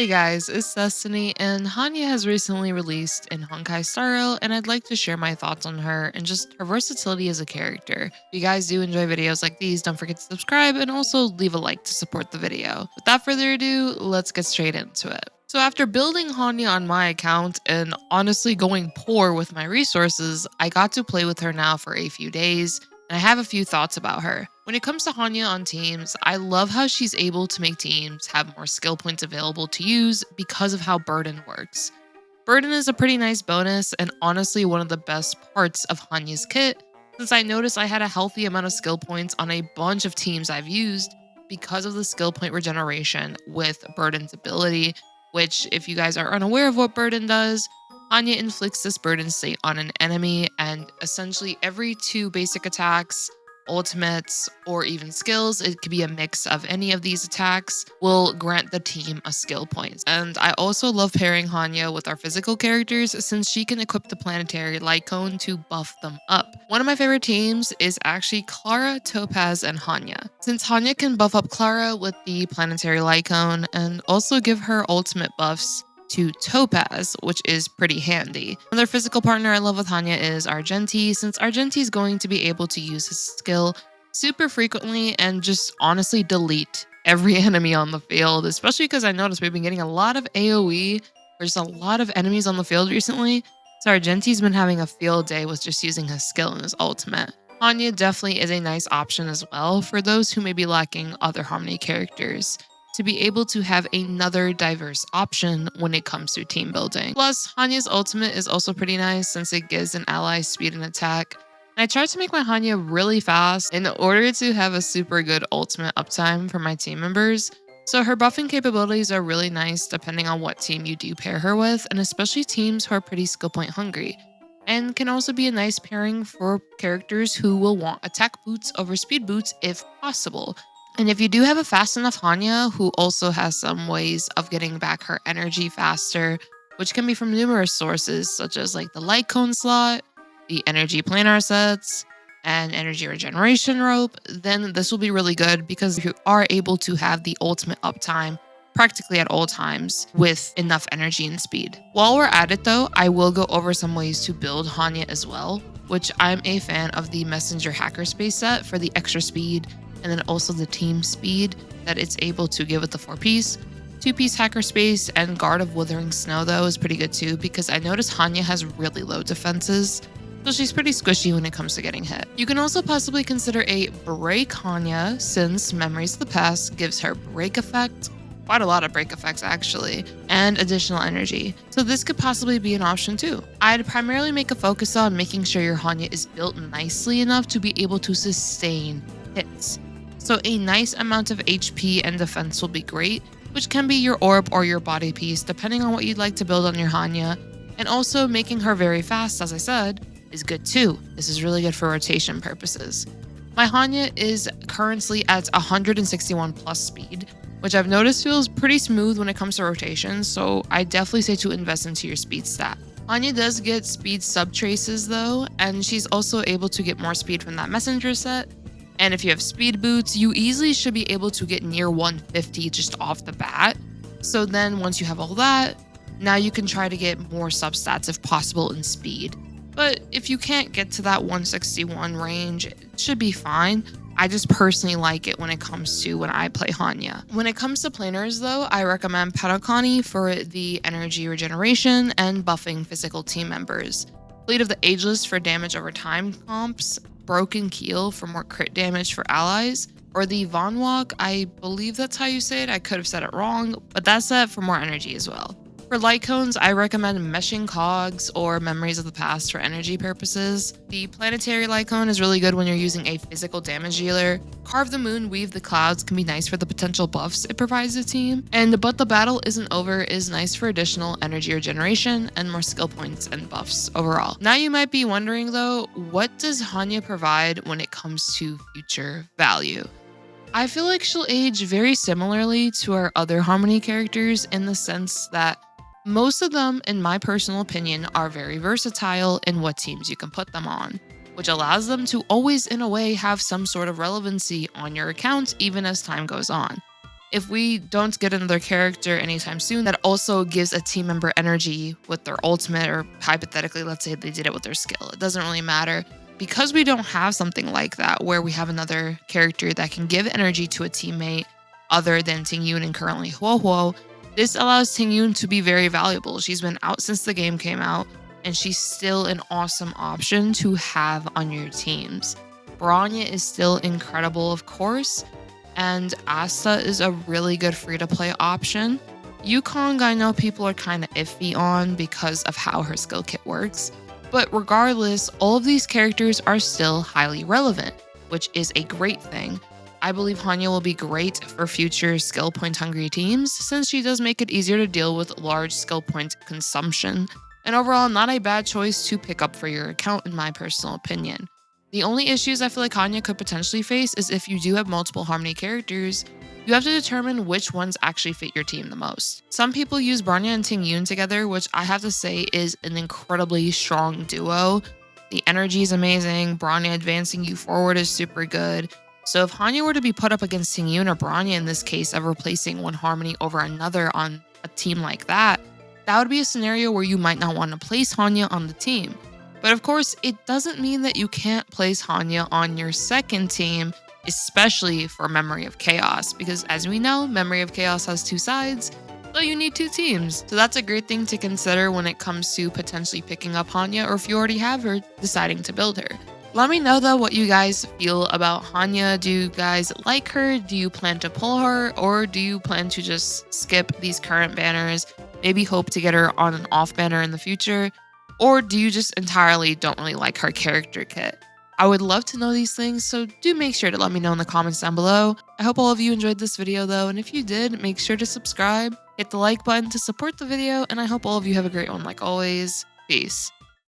Hey guys, it's Destiny, and Hanya has recently released in Honkai Star Rail, and I'd like to share my thoughts on her and just her versatility as a character. If you guys do enjoy videos like these, don't forget to subscribe and also leave a like to support the video. Without further ado, let's get straight into it. So after building Hanya on my account and honestly going poor with my resources, I got to play with her now for a few days, and I have a few thoughts about her. When it comes to Hanya on teams, I love how she's able to make teams have more skill points available to use because of how Burden works. Burden is a pretty nice bonus and honestly one of the best parts of Hanya's kit, since I noticed I had a healthy amount of skill points on a bunch of teams I've used because of the skill point regeneration with Burden's ability, which, if you guys are unaware of what Burden does, Hanya inflicts this burden state on an enemy, and essentially every two basic attacks, ultimates, or even skills, it could be a mix of any of these attacks, will grant the team a skill point. And I also love pairing Hanya with our physical characters since she can equip the planetary light cone to buff them up. One of my favorite teams is actually Clara, Topaz, and Hanya. Since Hanya can buff up Clara with the planetary light cone and also give her ultimate buffs to Topaz, which is pretty handy. Another physical partner I love with Hanya is Argenti, since Argenti is going to be able to use his skill super frequently and just honestly delete every enemy on the field, especially because I noticed we've been getting a lot of AoE. There's a lot of enemies on the field recently, so Argenti's been having a field day with just using his skill and his ultimate. Hanya definitely is a nice option as well for those who may be lacking other Harmony characters, to be able to have another diverse option when it comes to team building. Plus, Hanya's ultimate is also pretty nice since it gives an ally speed and attack. And I tried to make my Hanya really fast in order to have a super good ultimate uptime for my team members. So her buffing capabilities are really nice depending on what team you do pair her with, and especially teams who are pretty skill point hungry. And can also be a nice pairing for characters who will want attack boots over speed boots if possible. And if you do have a fast enough Hanya who also has some ways of getting back her energy faster, which can be from numerous sources such as like the light cone slot, the energy planar sets, and energy regeneration rope, then this will be really good because you are able to have the ultimate uptime practically at all times with enough energy and speed. While we're at it though, I will go over some ways to build Hanya as well, which I'm a fan of the Messenger Hackerspace set for the extra speed, and then also the team speed that it's able to give with the 4-piece. 2-piece Hackerspace and Guard of Withering Snow though is pretty good too, because I noticed Hanya has really low defenses, so she's pretty squishy when it comes to getting hit. You can also possibly consider a Break Hanya, since Memories of the Past gives her break effect, quite a lot of break effects actually, and additional energy. So this could possibly be an option too. I'd primarily make a focus on making sure your Hanya is built nicely enough to be able to sustain hits. So a nice amount of HP and defense will be great, which can be your orb or your body piece depending on what you'd like to build on your Hanya. And also making her very fast, as I said, is good too. This is really good for rotation purposes. My Hanya is currently at 161 plus speed, which I've noticed feels pretty smooth when it comes to rotation, so I definitely say to invest into your speed stat. Hanya does get speed sub traces though, and she's also able to get more speed from that messenger set. And if you have speed boots, you easily should be able to get near 150 just off the bat. So then once you have all that, now you can try to get more substats if possible in speed. But if you can't get to that 161 range, it should be fine. I just personally like it when it comes to when I play Hanya. When it comes to Planars though, I recommend Padokani for the energy regeneration and buffing physical team members. Fleet of the Ageless for damage over time comps, Broken Keel for more crit damage for allies, or the Von Walk, I believe that's how you say it, I could have said it wrong, but that's set for more energy as well. For light cones, I recommend Meshing Cogs or Memories of the Past for energy purposes. The planetary light cone is really good when you're using a physical damage dealer. Carve the Moon, Weave the Clouds can be nice for the potential buffs it provides the team. And But the Battle Isn't Over is nice for additional energy regeneration and more skill points and buffs overall. Now you might be wondering though, what does Hanya provide when it comes to future value? I feel like she'll age very similarly to our other Harmony characters in the sense that most of them, in my personal opinion, are very versatile in what teams you can put them on, which allows them to always, in a way, have some sort of relevancy on your account even as time goes on. If we don't get another character anytime soon that also gives a team member energy with their ultimate, or hypothetically, let's say they did it with their skill, it doesn't really matter. Because we don't have something like that where we have another character that can give energy to a teammate other than Ting Yun and currently Huo, this allows Ting Yun to be very valuable. She's been out since the game came out, and she's still an awesome option to have on your teams. Bronya is still incredible, of course, and Asta is a really good free-to-play option. Yukong, I know people are kind of iffy on because of how her skill kit works, but regardless, all of these characters are still highly relevant, which is a great thing. I believe Hanya will be great for future skill point hungry teams since she does make it easier to deal with large skill point consumption, and overall not a bad choice to pick up for your account in my personal opinion. The only issues I feel like Hanya could potentially face is if you do have multiple Harmony characters, you have to determine which ones actually fit your team the most. Some people use Bronya and Ting Yun together, which I have to say is an incredibly strong duo. The energy is amazing, Bronya advancing you forward is super good. So if Hanya were to be put up against Ting Yun or Bronya in this case of replacing one Harmony over another on a team like that, that would be a scenario where you might not want to place Hanya on the team. But of course, it doesn't mean that you can't place Hanya on your second team, especially for Memory of Chaos, because as we know, Memory of Chaos has two sides, so you need two teams. So that's a great thing to consider when it comes to potentially picking up Hanya, or if you already have her, deciding to build her. Let me know though what you guys feel about Hanya. Do you guys like her? Do you plan to pull her? Or do you plan to just skip these current banners, maybe hope to get her on an off banner in the future? Or do you just entirely don't really like her character kit? I would love to know these things, so do make sure to let me know in the comments down below. I hope all of you enjoyed this video though, and if you did, make sure to subscribe, hit the like button to support the video, and I hope all of you have a great one like always. Peace.